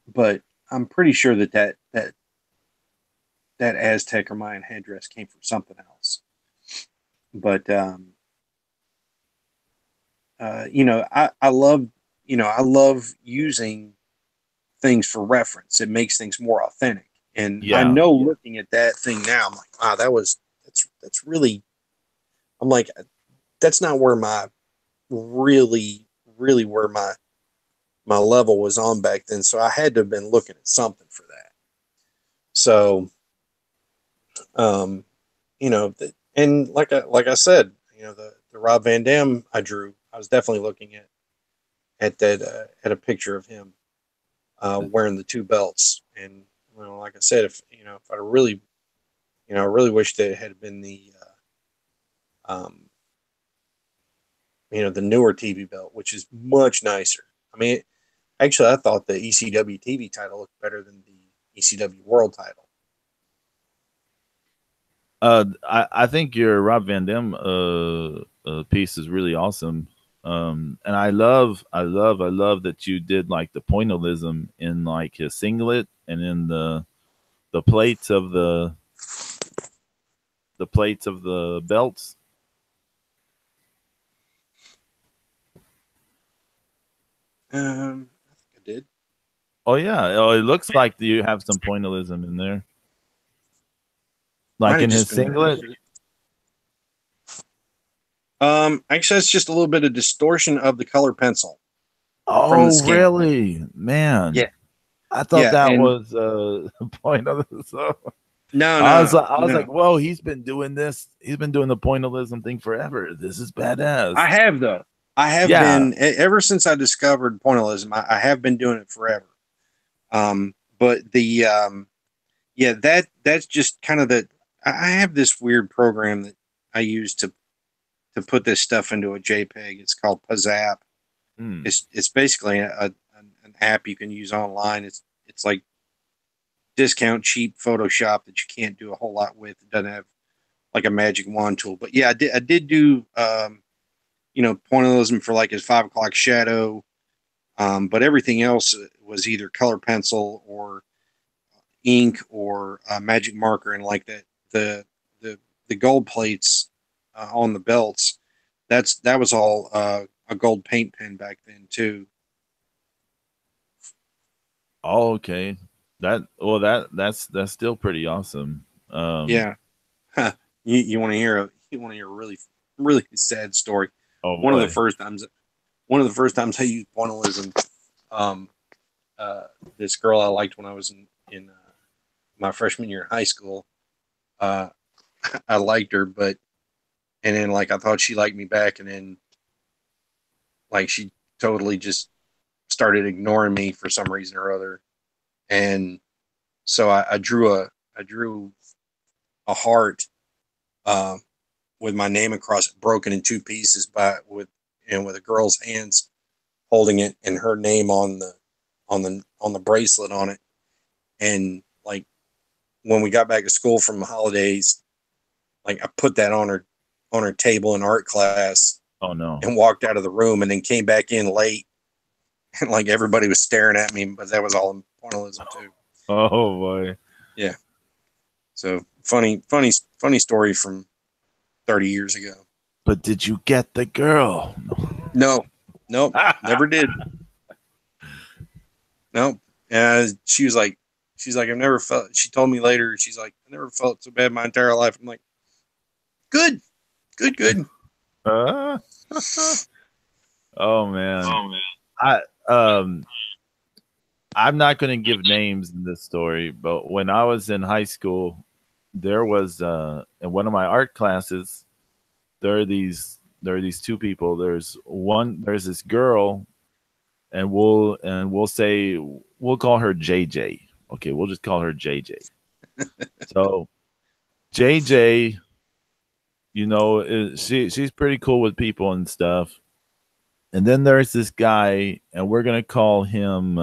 but I'm pretty sure that Aztec or Mayan headdress came from something else. But, I love using things for reference. It makes things more authentic. And I know looking at that thing now, I'm like, wow, that's really, I'm like, that's not where my really where my level was on back then. So I had to have been looking at something for that. So, and like I said, the Rob Van Dam I drew, I was definitely looking at that, at a picture of him wearing the two belts. And, like I said, if I really, I really wish that it had been the newer TV belt, which is much nicer. I mean, actually, I thought the ECW TV title looked better than the ECW World title. I think your Rob Van Dam piece is really awesome. And I love that you did like the pointillism in like his singlet and in the plates of the belts. I think I did. Oh yeah. Oh, it looks like you have some pointillism in there. Like in his singlet. Actually, that's just a little bit of distortion of the color pencil. Oh, really? Man. Yeah. I thought that was the point of this. No, I was like, whoa, he's been doing this. He's been doing the pointillism thing forever. This is badass. I have, though. I have been, ever since I discovered pointillism, I have been doing it forever. But that's just kind of I have this weird program that I use to put this stuff into a JPEG. It's called Pazap. It's basically an app you can use online. It's like discount cheap Photoshop that you can't do a whole lot with. It doesn't have like a magic wand tool. But yeah, I did do pointillism for like his 5 o'clock shadow. But everything else was either color pencil or ink or magic marker, and like that the gold plates on the belts. That was all a gold paint pen back then too. Oh, okay. That's still pretty awesome. Yeah. Huh. You want to hear a really sad story. Oh One of the boy. first times I used pointillism, um, this girl I liked when I was in my freshman year of high school. Uh, I liked her, and then like I thought she liked me back, and then like she totally just started ignoring me for some reason or other, and so I drew a heart uh, with my name across it, broken in two pieces with a girl's hands holding it and her name on the bracelet on it. And like when we got back to school from the holidays, like I put that on her table in art class Oh no. and walked out of the room, and then came back in late, and like everybody was staring at me, but that was all in pointillism too. Oh boy. Yeah. So funny story from 30 years ago. But did you get the girl? No, nope, never did. Nope. And she's like, I've never felt. She told me later, she's like, I never felt so bad my entire life. I'm like, good. Oh man. I I'm not going to give names in this story, but when I was in high school, there was in one of my art classes, there are these two people. There's this girl, and we'll say we'll call her JJ. Okay, we'll just call her JJ. So JJ, she's pretty cool with people and stuff. And then there's this guy, and we're gonna call him.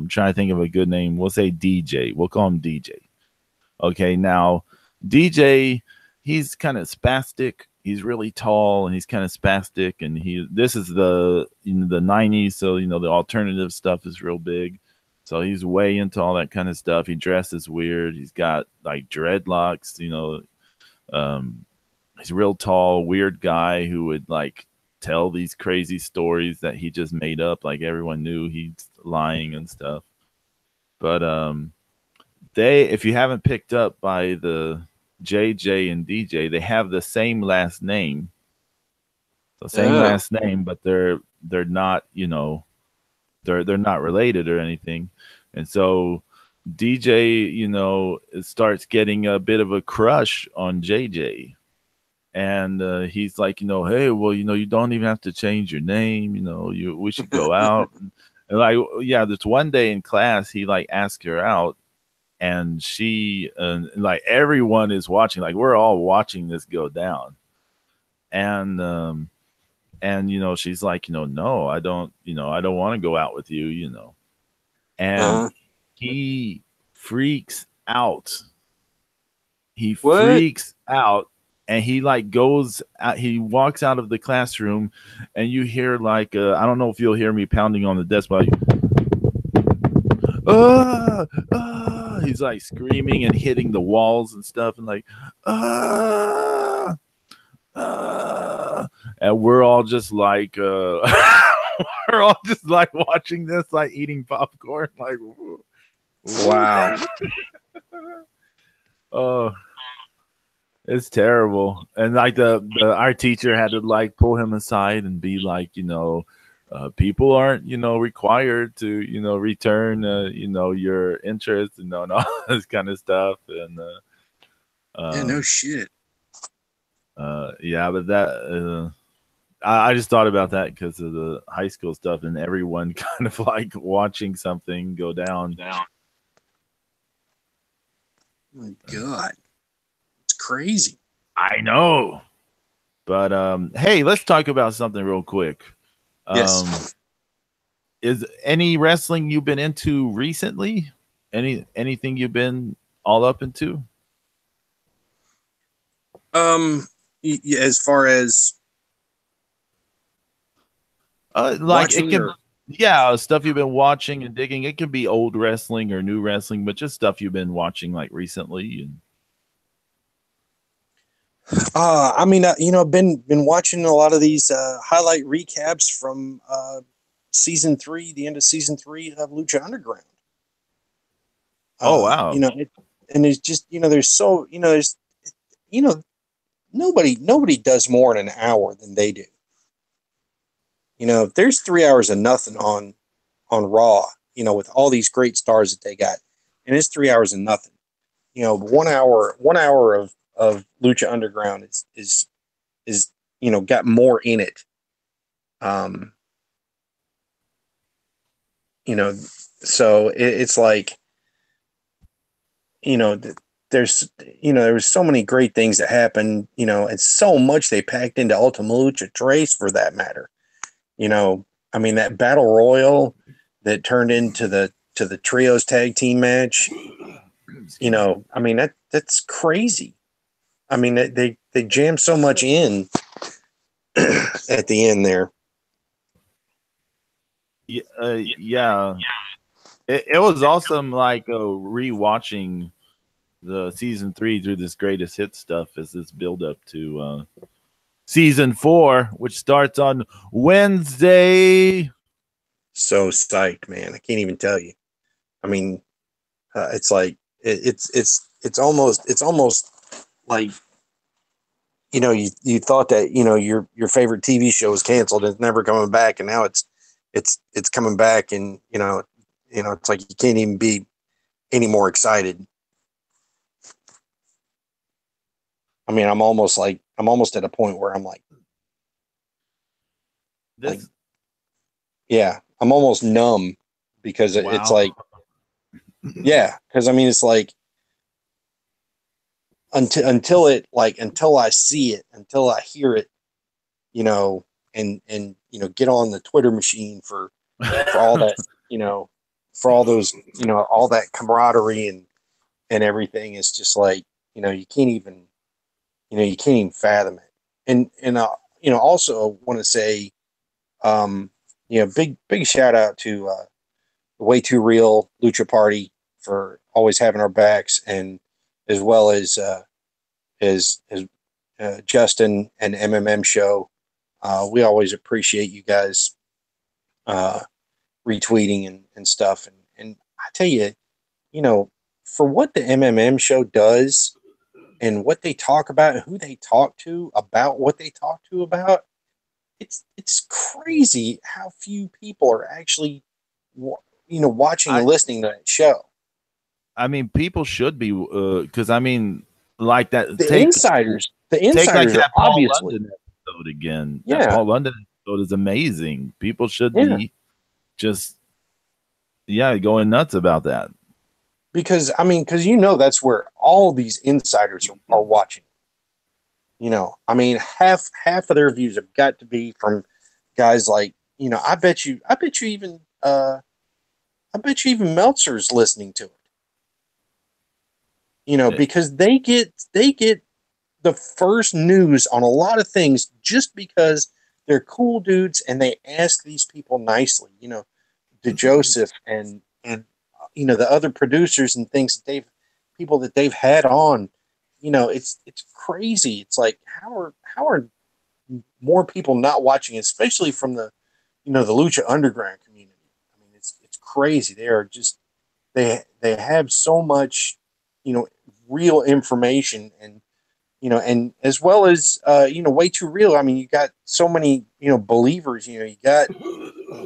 Trying to think of a good name. We'll say DJ. We'll call him DJ. Okay, now DJ, he's kind of spastic. He's really tall, and he's kind of spastic. And this is the '90s, so the alternative stuff is real big. So he's way into all that kind of stuff. He dresses weird. He's got like dreadlocks. He's a real tall, weird guy who would like tell these crazy stories that he just made up, like everyone knew he's lying and stuff. But if you haven't picked up by the JJ and DJ, they have the same last name. The same last name, but they're not, they're not related or anything. And so DJ, starts getting a bit of a crush on JJ. And he's like, hey, well, you don't even have to change your name. We should go out. And like, yeah, this one day in class, he like asked her out, and she, like everyone is watching, like we're all watching this go down. And she's like, no, I don't want to go out with you, And he freaks out. He freaks out. And he like goes out, he walks out of the classroom, and you hear like I don't know if you'll hear me pounding on the desk, but he's like screaming and hitting the walls and stuff, and like and we're all just like we're all just like watching this, like eating popcorn, like wow. Oh. It's terrible. And like our teacher had to like pull him aside and be like, people aren't, required to, return, your interest and all this kind of stuff. And yeah, no shit. Yeah, but that I just thought about that because of the high school stuff and everyone kind of like watching something go down. Oh my God. Crazy. I know. But hey, let's talk about something real quick. Yes. Is any wrestling you've been into recently? Anything you've been all up into? As far as like it can, yeah, stuff you've been watching and digging. It can be old wrestling or new wrestling, but just stuff you've been watching like recently. And I mean, I've been watching a lot of these highlight recaps from season 3, the end of season 3 of Lucha Underground. Oh wow. And there's just there's so there's you know nobody does more in an hour than they do. There's 3 hours of nothing on Raw. With all these great stars that they got, and it's 3 hours of nothing. 1 hour of Lucha Underground is got more in it. So it's like, there's there was so many great things that happened, and so much they packed into Ultima Lucha Trace, for that matter. I mean, that battle royal that turned into the trios tag team match. I mean, that's crazy. I mean, they jammed so much in at the end there. Yeah. It was awesome, like rewatching the season 3 through this greatest hit stuff as this build up to season 4, which starts on Wednesday. So psyched, man! I can't even tell you. I mean, it's like it's almost like you thought that your favorite TV show was canceled and it's never coming back, and now it's coming back, and it's like you can't even be any more excited. I mean, I'm almost at a point where I'm like, yeah, I'm almost numb, because it's like, yeah, because I mean, it's like, until I see it, until I hear it, and get on the Twitter machine for all that, for all those, all that camaraderie and everything. It's just like, you can't even fathom it. And also want to say, big shout out to the Way Too Real Lucha Party for always having our backs, and as well as Justin and MMM Show. We always appreciate you guys retweeting and stuff. And I tell you, for what the MMM Show does and what they talk about and who they talk to about what they talk to about, it's crazy how few people are actually watching and listening to that show. I mean, people should be, because I mean, like that. The insiders like that Paul London episode again. Yeah. That Paul London episode is amazing. People should be just going nuts about that. Because that's where all these insiders are watching. I mean, half of their views have got to be from guys like, I bet you even Meltzer's listening to it. Because they get the first news on a lot of things just because they're cool dudes and they ask these people nicely, to Joseph and the other producers and things that they've had on. It's crazy. It's like, how are more people not watching, especially from the the Lucha Underground community? I mean, it's crazy. They are just they have so much real information, and and as well as Way Too Real. I mean, you got so many believers. You got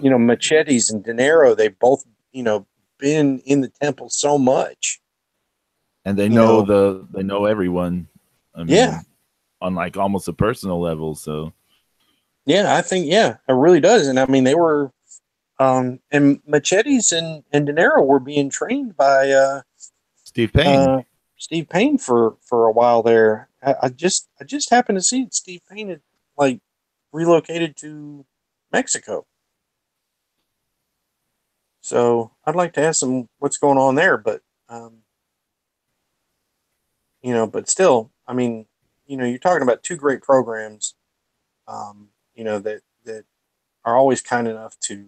Machetes and Dinero. They've both been in the temple so much, and they know they know everyone. I mean, on like almost a personal level. So yeah, I think it really does. And I mean, they were and Machetes and Dinero were being trained by Steve Payne. Steve Payne for a while there. I just happened to see Steve Payne had like relocated to Mexico. So I'd like to ask him what's going on there, but but still, I mean, you're talking about two great programs, that are always kind enough to,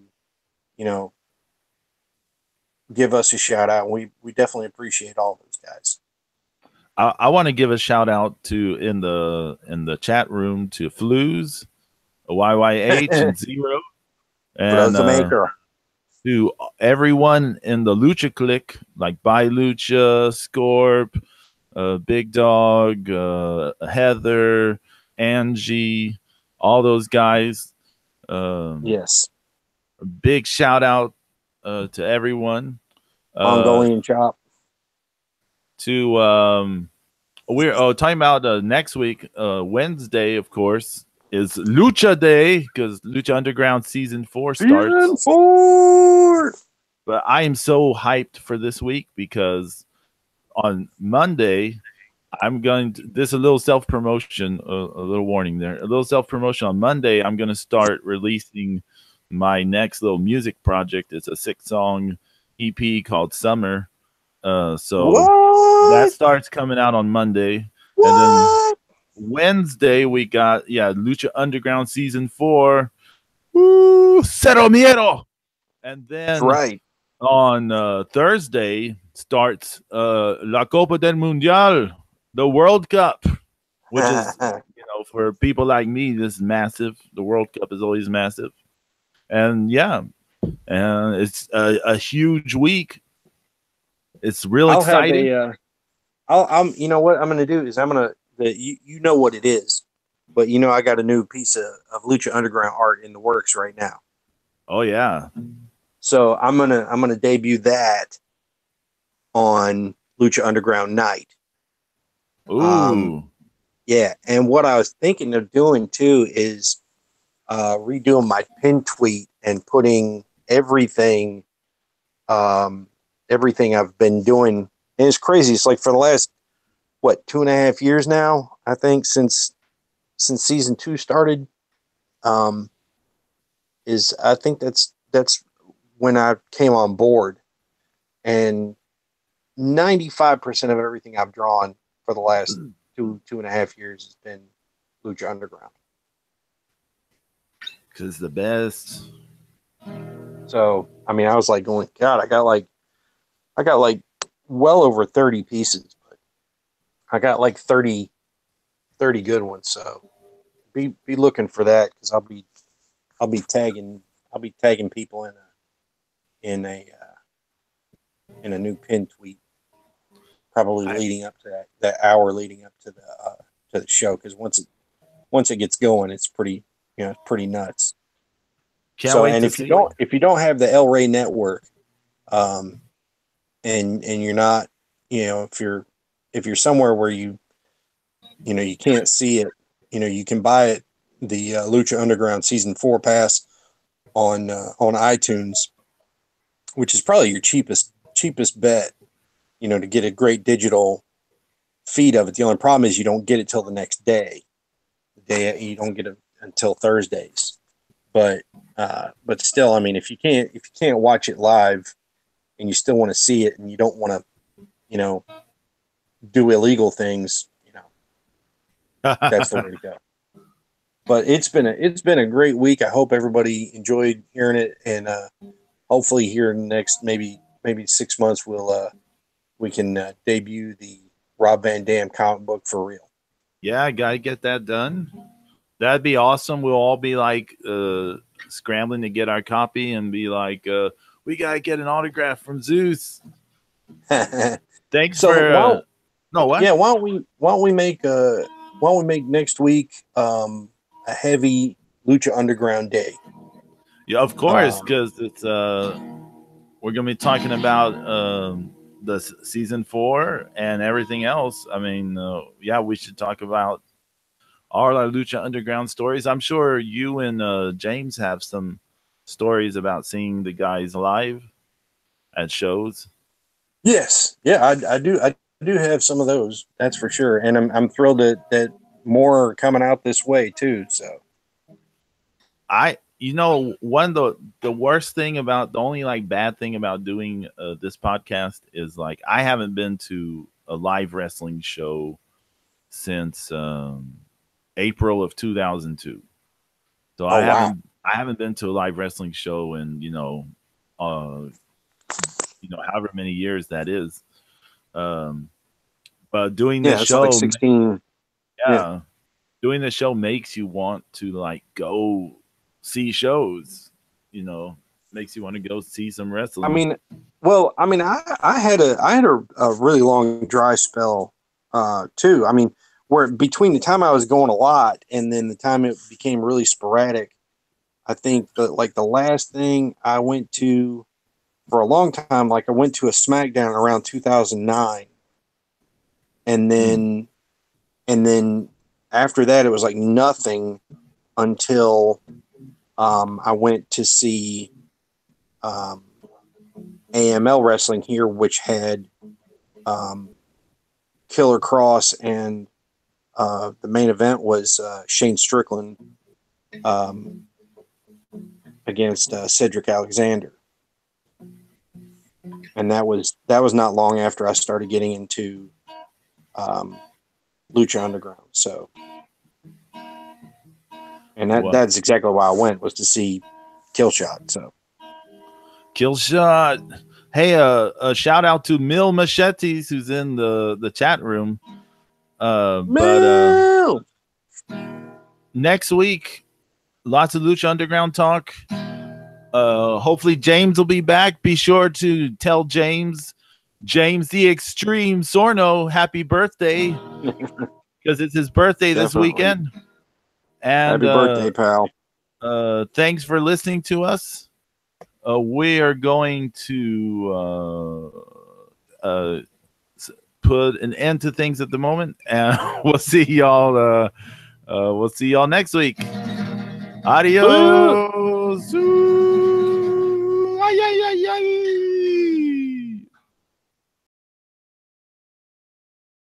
give us a shout out. And we definitely appreciate all those guys. I want to give a shout out to in the chat room to Flues, YYH, and Zero, and Brother Maker. to everyone in the Lucha clique, like By Lucha, Scorp, Big Dog, Heather, Angie, all those guys. Yes. A big shout out to everyone. Mongolian chop. To we're talking about next week, Wednesday, of course, is Lucha Day because Lucha Underground season 4 starts. Season 4. But I am so hyped for this week because on Monday, I'm going to, this is a little self promotion, a little warning there, a little self promotion. On Monday, I'm going to start releasing my next little music project. It's a 6-song EP called Summer. So what? That starts coming out on Monday. What? And then Wednesday, we got, Lucha Underground season 4. Woo! Cero Miedo! And then That's right. On Thursday starts La Copa del Mundial, the World Cup, which is, for people like me, this is massive. The World Cup is always massive. And and it's a huge week. It's real exciting. I'm you know what I'm going to do is I'm going to, you know what it is, but I got a new piece of Lucha Underground art in the works right now. Oh, yeah. So I'm gonna debut that on Lucha Underground Night. Ooh. Yeah, and what I was thinking of doing too is redoing my pin tweet and putting everything I've been doing. And it's crazy. It's like for the last 2.5 years now, I think, since season 2 started. I think that's when I came on board, and 95% of everything I've drawn for the last 2.5 years has been Lucha Underground. Because the best. So, I mean, I was like going, God, I got like well over 30 pieces, but I got like 30 good ones. So be looking for that, because I'll be tagging people in a new pin tweet, probably leading up to that hour leading up to the show, because once it gets going, it's pretty nuts. Can't wait and to if see you don't have the El Rey network, and you're not, if you're somewhere where you can't see it, you can buy it, the Lucha Underground season 4 pass on iTunes, which is probably your cheapest bet, to get a great digital feed of it. The only problem is you don't get it till the next day. You don't get it until Thursdays. But still, I mean, if you can't watch it live and you still want to see it and you don't want to, do illegal things, that's the way to go. But it's been a great week. I hope everybody enjoyed hearing it, and hopefully here in the next maybe 6 months we can debut the Rob Van Dam comic book for real. Yeah, I gotta get that done. That'd be awesome. We'll all be like scrambling to get our copy and be like, we gotta get an autograph from Zeus. Thanks for no what? Yeah, why don't we make next week a heavy Lucha Underground day? Yeah, of course, because it's we're gonna be talking about the season 4 and everything else. I mean, we should talk about all our Lucha Underground stories. I'm sure you and James have some stories about seeing the guys live at shows. Yes, yeah, I do have some of those. That's for sure, and I'm thrilled that more are coming out this way too. So, one of the worst thing about the only like bad thing about doing this podcast is like I haven't been to a live wrestling show since April of 2002. So I haven't been to a live wrestling show in however many years that is. But doing Yeah, the it's show, like 16. yeah, doing the show makes you want to like go see shows. You know, makes you want to go see some I wrestling. mean, well, I mean, I had a really long dry spell too. I mean, where between the time I was going a lot and then the time it became really sporadic, I think that the last thing I went to for a long time, like I went to a SmackDown around 2009, and then after that it was like nothing until I went to see AML wrestling here, which had Killer Cross, and the main event was Shane Strickland against Cedric Alexander, and that was not long after I started getting into Lucha Underground. So, and that's exactly why I went, was to see Killshot. So, Killshot. Hey, a shout out to Mil Machetes, who's in the chat room. But next week, lots of Lucha Underground talk. Hopefully James will be back. Be sure to tell James the Extreme Sarno happy birthday, because it's his birthday this weekend. And happy birthday, pal. Thanks for listening to us. We are going to put an end to things at the moment, and we'll see y'all. We'll see y'all next week. Adios.